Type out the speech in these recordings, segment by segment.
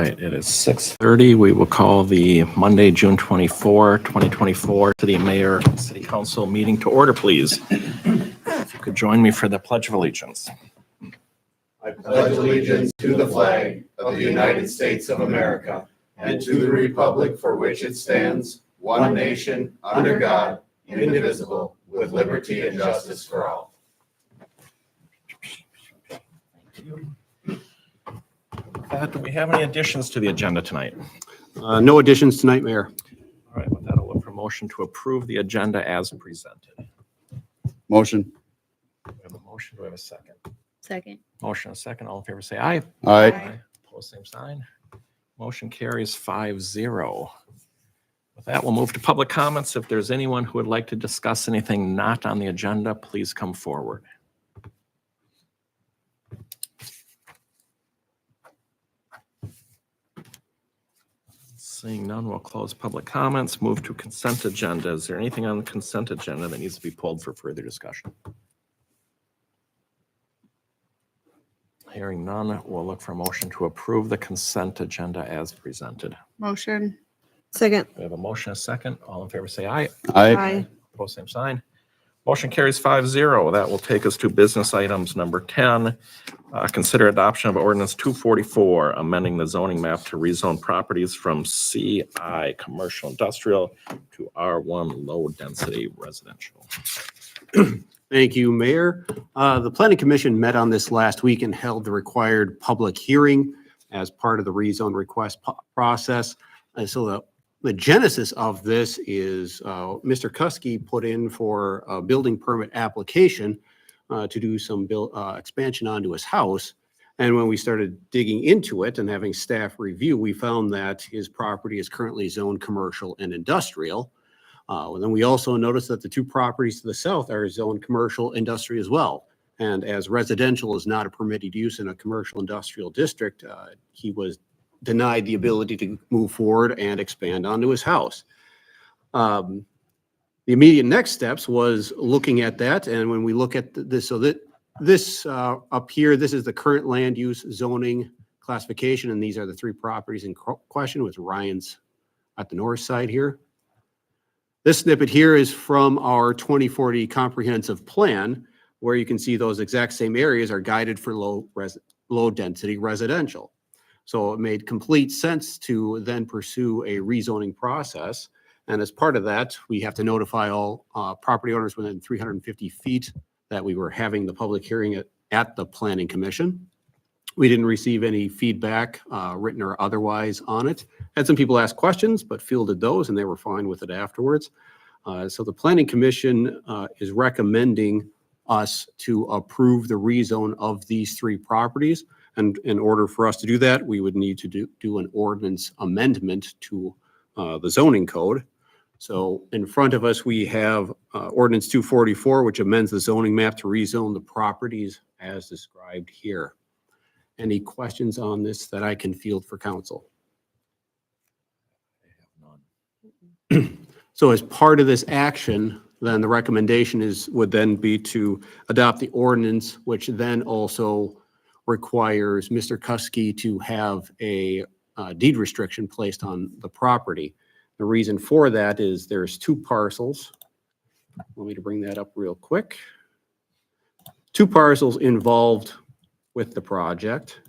right, it is 6:30. We will call the Monday, June 24, 2024 City Mayor, City Council meeting to order, please. If you could join me for the Pledge of Allegiance. I pledge allegiance to the flag of the United States of America and to the republic for which it stands, one nation, under God, indivisible, with liberty and justice for all. Do we have any additions to the agenda tonight? No additions tonight, Mayor. All right, with that, I'll look for a motion to approve the agenda as presented. Motion. We have a motion. Do we have a second? Second. Motion and a second. All in favor, say aye. Aye. Opposed, same sign. Motion carries 5-0. With that, we'll move to public comments. If there's anyone who would like to discuss anything not on the agenda, please come forward. Seeing none, we'll close public comments, move to consent agenda. Is there anything on the consent agenda that needs to be pulled for further discussion? Hearing none, we'll look for a motion to approve the consent agenda as presented. Motion. Second. We have a motion, a second. All in favor, say aye. Aye. Opposed, same sign. Motion carries 5-0. That will take us to business items number 10. Consider adoption of ordinance 244, amending the zoning map to rezone properties from CI commercial industrial to R1 low density residential. Thank you, Mayor. The Planning Commission met on this last week and held the required public hearing as part of the rezone request process. And so the genesis of this is Mr. Kuski put in for a building permit application to do some expansion onto his house. And when we started digging into it and having staff review, we found that his property is currently zoned commercial and industrial. Then we also noticed that the two properties to the south are zoned commercial industry as well. And as residential is not a permitted use in a commercial industrial district, he was denied the ability to move forward and expand onto his house. The immediate next steps was looking at that. And when we look at this, so that this up here, this is the current land use zoning classification. And these are the three properties in question with Ryan's at the north side here. This snippet here is from our 2040 comprehensive plan, where you can see those exact same areas are guided for low density residential. So it made complete sense to then pursue a rezoning process. And as part of that, we have to notify all property owners within 350 feet that we were having the public hearing at the Planning Commission. We didn't receive any feedback, written or otherwise, on it. Had some people ask questions, but fielded those, and they were fine with it afterwards. So the Planning Commission is recommending us to approve the rezone of these three properties. And in order for us to do that, we would need to do an ordinance amendment to the zoning code. So in front of us, we have ordinance 244, which amends the zoning map to rezone the properties as described here. Any questions on this that I can field for council? I have none. So as part of this action, then the recommendation would then be to adopt the ordinance, which then also requires Mr. Kuski to have a deed restriction placed on the property. The reason for that is there's two parcels. Want me to bring that up real quick? Two parcels involved with the project.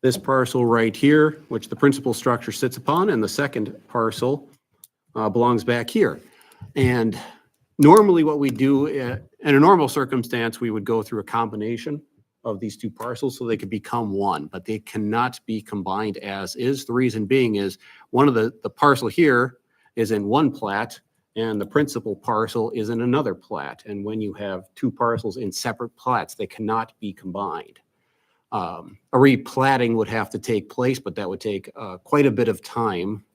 This parcel right here, which the principal structure sits upon, and the second parcel belongs back here. And normally what we do in a normal circumstance, we would go through a combination of these two parcels so they could become one, but they cannot be combined as is. The reason being is one of the parcel here is in one plat and the principal parcel is in another plat. And when you have two parcels in separate plats, they cannot be combined. A replatting would have to take place, but that would take quite a bit of time,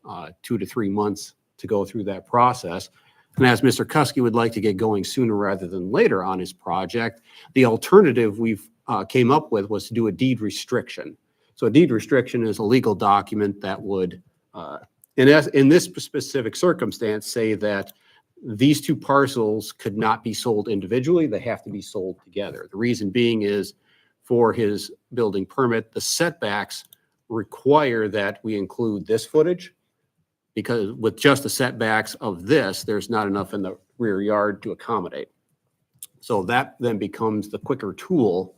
2 to 3 months to go through that process. And as Mr. Kuski would like to get going sooner rather than later on his project, the alternative we've came up with was to do a deed restriction. So a deed restriction is a legal document that would, in this specific circumstance, say that these two parcels could not be sold individually. They have to be sold together. The reason being is for his building permit, the setbacks require that we include this footage, because with just the setbacks of this, there's not enough in the rear yard to accommodate. So that then becomes the quicker tool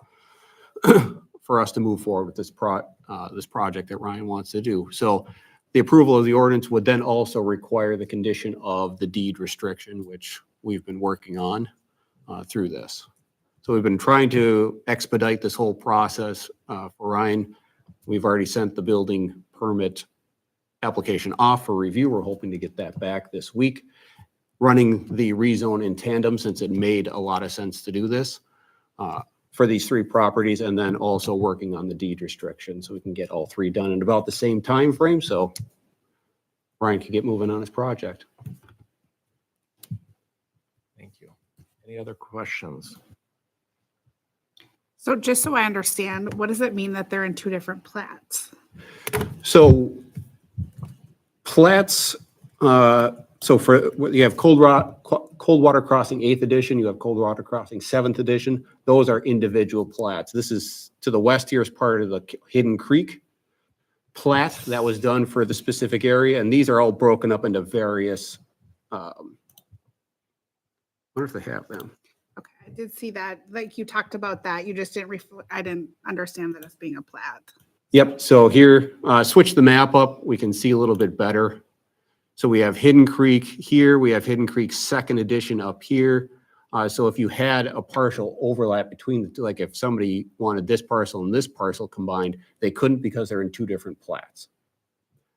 for us to move forward with this project that Ryan wants to do. So the approval of the ordinance would then also require the condition of the deed restriction, which we've been working on through this. So we've been trying to expedite this whole process for Ryan. We've already sent the building permit application off for review. We're hoping to get that back this week. Running the rezone in tandem, since it made a lot of sense to do this for these three properties, and then also working on the deed restriction so we can get all three done in about the same time frame, so Ryan can get moving on his project. Thank you. Any other questions? So just so I understand, what does it mean that they're in two different plats? So plats, so for, you have Coldwater Crossing 8th edition, you have Coldwater Crossing 7th edition. Those are individual plats. This is to the west here is part of the Hidden Creek plat that was done for the specific area. And these are all broken up into various, I wonder if they have them. Okay, I did see that, like you talked about that, you just didn't, I didn't understand that as being a plat. Yep, so here, switch the map up, we can see a little bit better. So we have Hidden Creek here, we have Hidden Creek 2nd edition up here. So if you had a partial overlap between the two, like if somebody wanted this parcel and this parcel combined, they couldn't because they're in two different plats.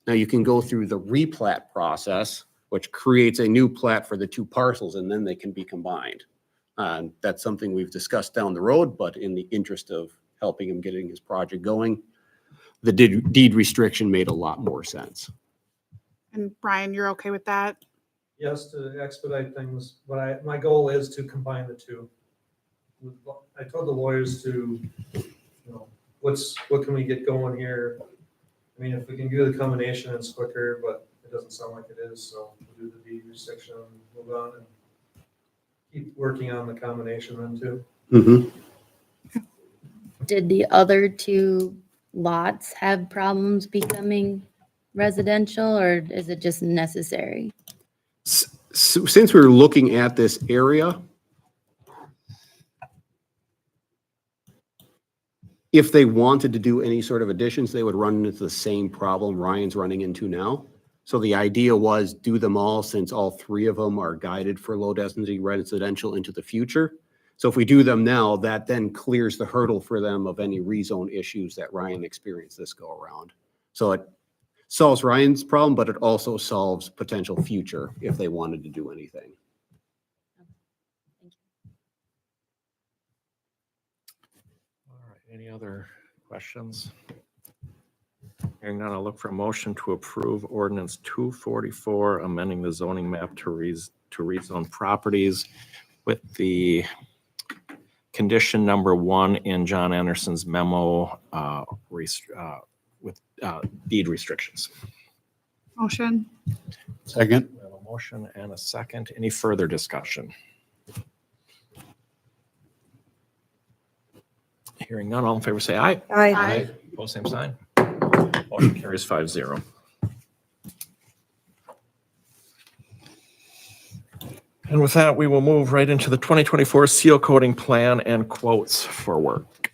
Now you can go through the replat process, which creates a new plat for the two parcels, and then they can be combined. That's something we've discussed down the road, but in the interest of helping him getting his project going, the deed restriction made a lot more sense. And Brian, you're okay with that? Yes, to expedite things, but my goal is to combine the two. I told the lawyers to, what can we get going here? I mean, if we can do the combination, it's quicker, but it doesn't sound like it is, so we'll do the deed restriction and move on and keep working on the combination then too. Mm-hmm. Did the other two lots have problems becoming residential, or is it just necessary? Since we were looking at this area, if they wanted to do any sort of additions, they would run into the same problem Ryan's running into now. So the idea was do them all, since all three of them are guided for low density residential into the future. So if we do them now, that then clears the hurdle for them of any rezone issues that Ryan experienced this go around. So it solves Ryan's problem, but it also solves potential future if they wanted to do anything. All right, any other questions? Hearing none, I'll look for a motion to approve ordinance 244, amending the zoning map to rezone properties with the condition number 1 in John Anderson's memo with deed restrictions. Motion? Second. We have a motion and a second. Any further discussion? Hearing none, all in favor say aye. Aye. Opposed, same sign. Motion carries 5-0. And with that, we will move right into the 2024 seal coating plan and quotes for work.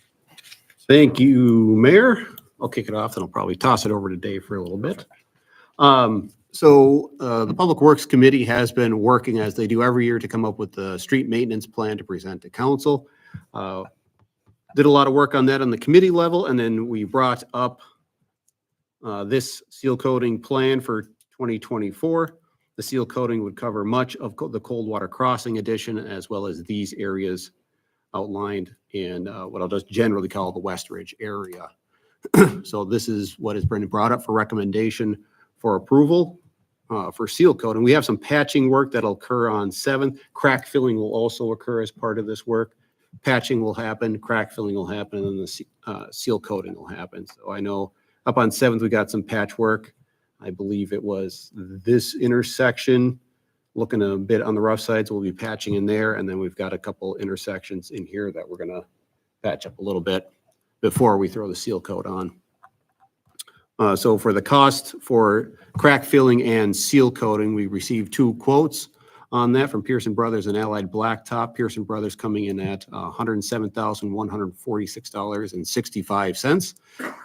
Thank you, Mayor. I'll kick it off, and I'll probably toss it over to Dave for a little bit. The Public Works Committee has been working, as they do every year, to come up with the street maintenance plan to present to council. Did a lot of work on that on the committee level, and then we brought up this seal coating plan for 2024. The seal coating would cover much of the Coldwater Crossing addition, as well as these areas outlined in what I'll just generally call the West Ridge area. So this is what has been brought up for recommendation for approval for seal coating. We have some patching work that'll occur on 7th. Crack filling will also occur as part of this work. Patching will happen, crack filling will happen, and then the seal coating will happen. So I know up on 7th, we got some patch work. I believe it was this intersection looking a bit on the rough sides. We'll be patching in there. And then we've got a couple intersections in here that we're gonna patch up a little bit before we throw the seal coat on. So for the cost for crack filling and seal coating, we received 2 quotes on that from Pearson Brothers and Allied Blacktop. Pearson Brothers coming in at $107,146.65,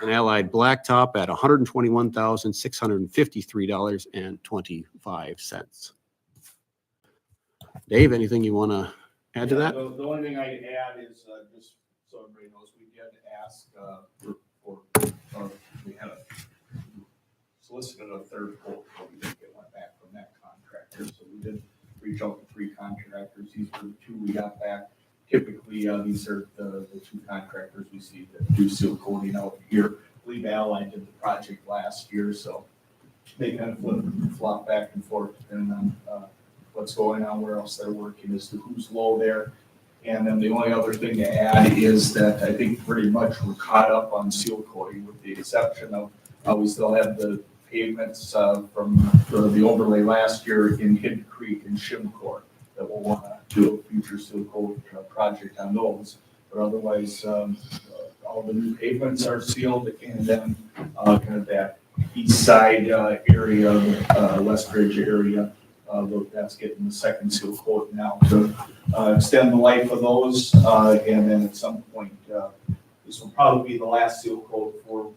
and Allied Blacktop at $121,653.25. Dave, anything you want to add to that? The only thing I'd add is, just so everybody knows, we did ask, we had solicited a third quote, but we didn't get one back from that contractor, so we did reach out to 3 contractors. These were the 2 we got back. Typically, these are the 2 contractors we see that do seal coating out here. I believe Allied did the project last year, so they kind of flop back and forth depending on what's going on, where else they're working, as to who's low there. And then the only other thing to add is that I think pretty much we're caught up on seal coating, with the exception of we still have the pavements from the overlay last year in Hidden Creek and Shimcor that we'll want to do a future seal coat project on those. But otherwise, all the new pavements are sealed, and then kind of that east side area, Westridge area, that's getting the second seal coat now to extend the life of those. And then at some point, this will probably be the last seal coat for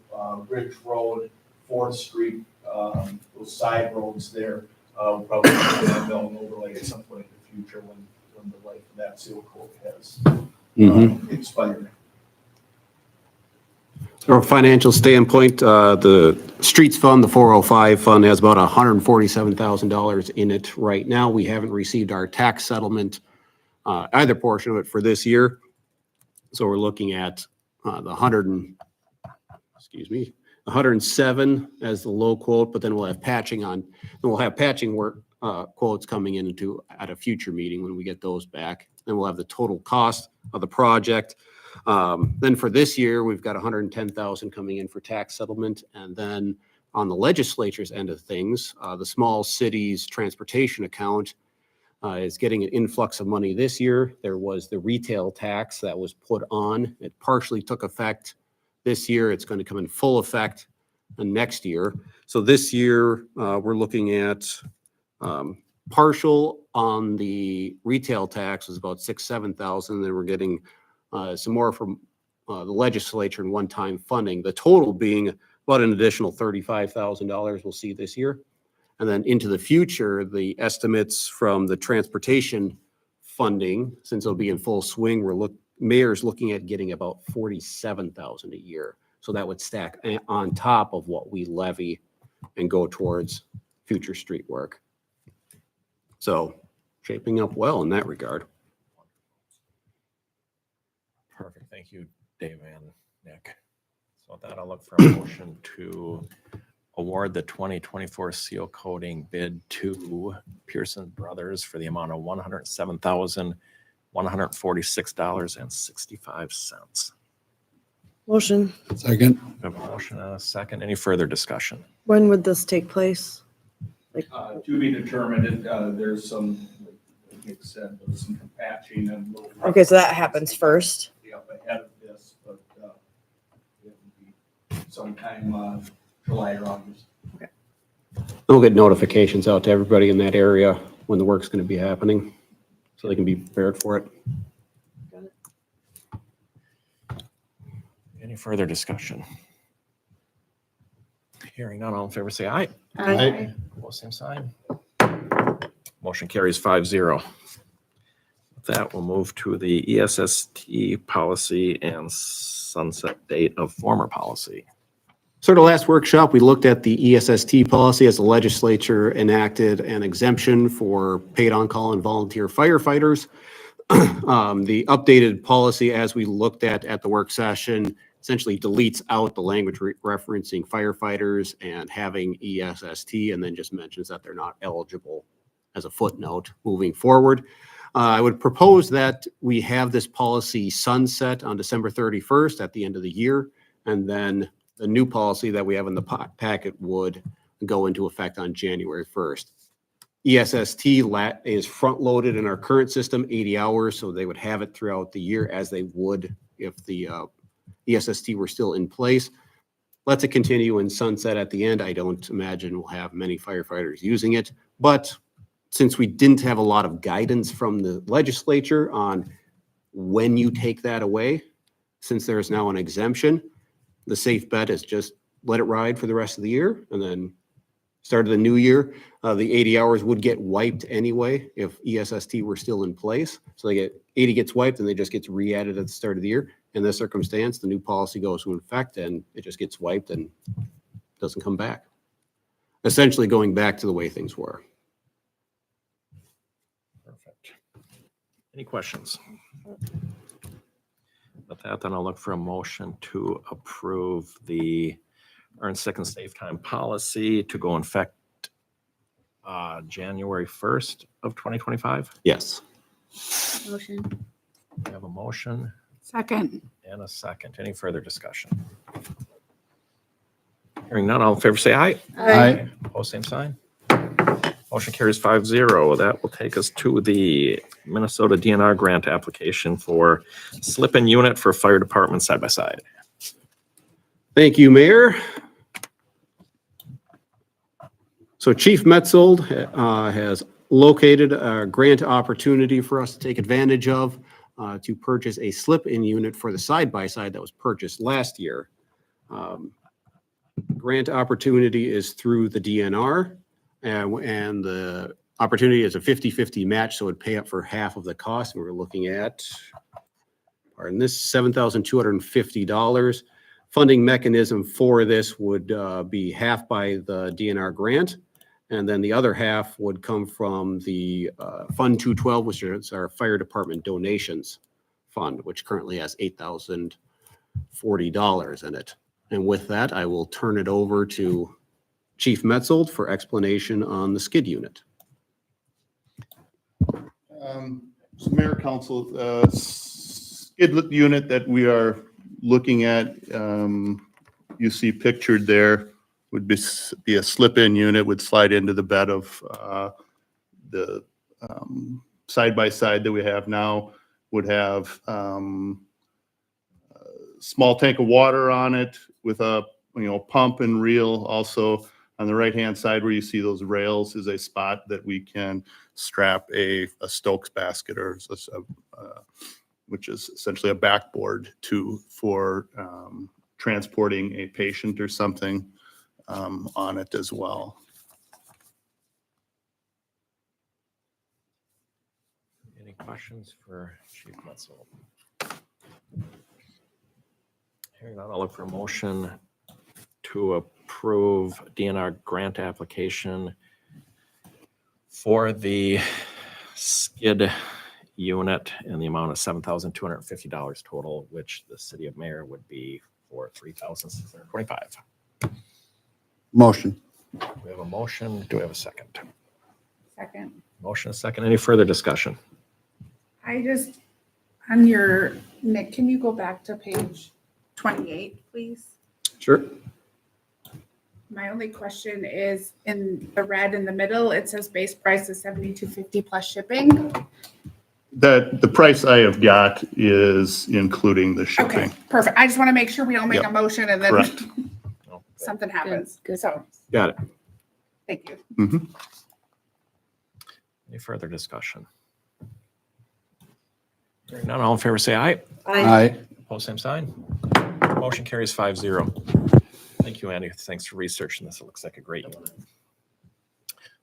Ridge Road, 4th Street, those side roads there. We'll probably mill and overlay at some point in the future when the life of that seal coat has expired. From a financial standpoint, the streets fund, the 405 fund, has about $147,000 in it right now. We haven't received our tax settlement, either portion of it, for this year. So we're looking at the 107 as the low quote, but then we'll have patching work quotes coming into at a future meeting when we get those back. Then we'll have the total cost of the project. Then for this year, we've got 110,000 coming in for tax settlement. And then on the legislature's end of things, the small cities transportation account is getting an influx of money this year. There was the retail tax that was put on. It partially took effect this year. It's going to come in full effect next year. So this year, we're looking at partial on the retail tax was about 6,000-7,000. Then we're getting some more from the legislature and one-time funding. The total being about an additional $35,000 we'll see this year. And then into the future, the estimates from the transportation funding, since it'll be in full swing, mayor's looking at getting about $47,000 a year. So that would stack on top of what we levy and go towards future street work. So shaping up well in that regard. Perfect. Thank you, Dave and Nick. So with that, I'll look for a motion to award the 2024 seal coating bid to Pearson Brothers for the amount of $107,146.65. Motion. Second. We have a motion and a second. Any further discussion? When would this take place? To be determined, there's some, like Nick said, there's some patching and. Okay, so that happens first. Up ahead of this, but it will be sometime July or August. We'll get notifications out to everybody in that area when the work's going to be happening, so they can be prepared for it. Any further discussion? Hearing none, all in favor say aye. Aye. Opposed, same sign. Motion carries 5-0. With that, we'll move to the ESST policy and sunset date of former policy. So at our last workshop, we looked at the ESST policy as the legislature enacted an exemption for paid on-call and volunteer firefighters. The updated policy, as we looked at the work session, essentially deletes out the language referencing firefighters and having ESST, and then just mentions that they're not eligible as a footnote moving forward. I would propose that we have this policy sunset on December 31st at the end of the year, and then the new policy that we have in the packet would go into effect on January 1st. ESST is front-loaded in our current system, 80 hours, so they would have it throughout the year as they would if the ESST were still in place. Lets it continue and sunset at the end. I don't imagine we'll have many firefighters using it, but since we didn't have a lot of guidance from the legislature on when you take that away, since there is now an exemption, the safe bet is just let it ride for the rest of the year, and then start of the new year, the 80 hours would get wiped anyway if ESST were still in place. So 80 gets wiped and they just gets re-added at the start of the year. In this circumstance, the new policy goes into effect and it just gets wiped and doesn't come back. Essentially going back to the way things were. Perfect. Any questions? With that, then I'll look for a motion to approve the earn sick and safe time policy to go in effect January 1st of 2025. Yes. Motion. We have a motion Second. and a second. Any further discussion? Hearing none, all in favor say aye. Aye. Opposed, same sign. Motion carries 5-0. That will take us to the Minnesota DNR grant application for slip-in unit for fire department side-by-side. Thank you, Mayor. So Chief Metzold has located a grant opportunity for us to take advantage of to purchase a slip-in unit for the side-by-side that was purchased last year. Grant opportunity is through the DNR, and the opportunity is a 50-50 match, so it would pay up for half of the cost. We're looking at, pardon this, $7,250. Funding mechanism for this would be half by the DNR grant, and then the other half would come from the Fund 212, which is our fire department donations fund, which currently has $8,040 in it. And with that, I will turn it over to Chief Metzold for explanation on the skid unit. So Mayor, Council, skid unit that we are looking at, you see pictured there, would be a slip-in unit, would slide into the bed of the side-by-side that we have now, would have small tank of water on it with a pump and reel. Also on the right-hand side where you see those rails is a spot that we can strap a Stokes basket, or which is essentially a backboard for transporting a patient or something on it as well. Any questions for Chief Metzold? Hearing none, I'll look for a motion to approve DNR grant application for the skid unit in the amount of $7,250 total, which the city of Mayor would be for $3,625. Motion. We have a motion. Do we have a second? Second. Motion, a second. Any further discussion? On your, Nick, can you go back to page 28, please? Sure. My only question is in the red in the middle, it says base price is $72.50 plus shipping. That the price I have got is including the Okay, shipping. perfect. I just want to make sure we don't make a Yep. motion and then Correct. something happens. Good. So, Got it. thank you. Mhm. Any further discussion? Hearing none, all in favor say aye. Aye. Opposed, same sign. Motion carries 5-0. Thank you, Andy. Thanks for researching this. It looks like a great unit.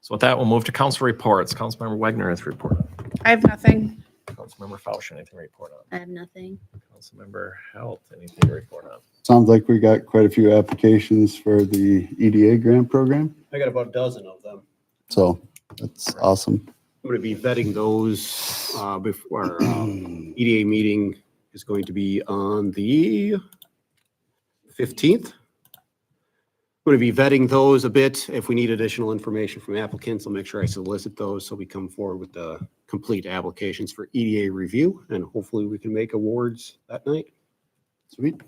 So with that, we'll move to council reports. Councilmember Wagner has report on. I have nothing. Councilmember Fausch, anything to report on? I have nothing. Councilmember Halt, anything to report on? Sounds like we got quite a few applications for the EDA grant program, I got about a dozen of them. so that's awesome. I'm going to be vetting those before our EDA meeting is going to be on the 15th. I'm going to be vetting those a bit. If we need additional information from applicants, I'll make sure I solicit those so we come forward with the complete applications for EDA review, and hopefully we can make awards that night. Sweet.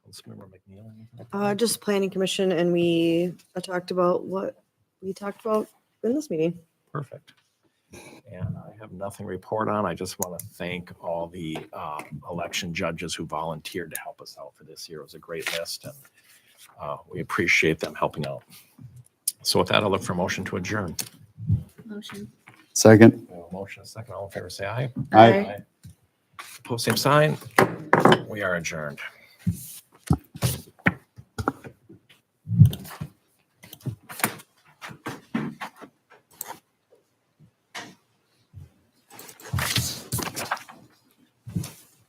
Councilmember McNeil, anything? Just planning commission, and we talked about what we talked about in this meeting. Perfect. And I have nothing to report on. I just want to thank all the election judges who volunteered to help us out for this year. It was a great list, and we appreciate them helping out. So with that, I'll look for a motion to adjourn. Motion. Second. We have a motion, a second. All in favor, say aye. Aye. Opposed, same sign. We are adjourned.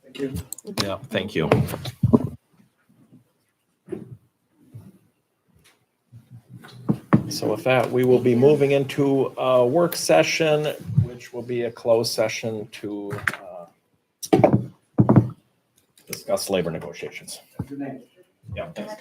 Thank you. Yeah, thank you. So with that, we will be moving into a work session, which will be a closed session to discuss labor negotiations. Yeah, thanks.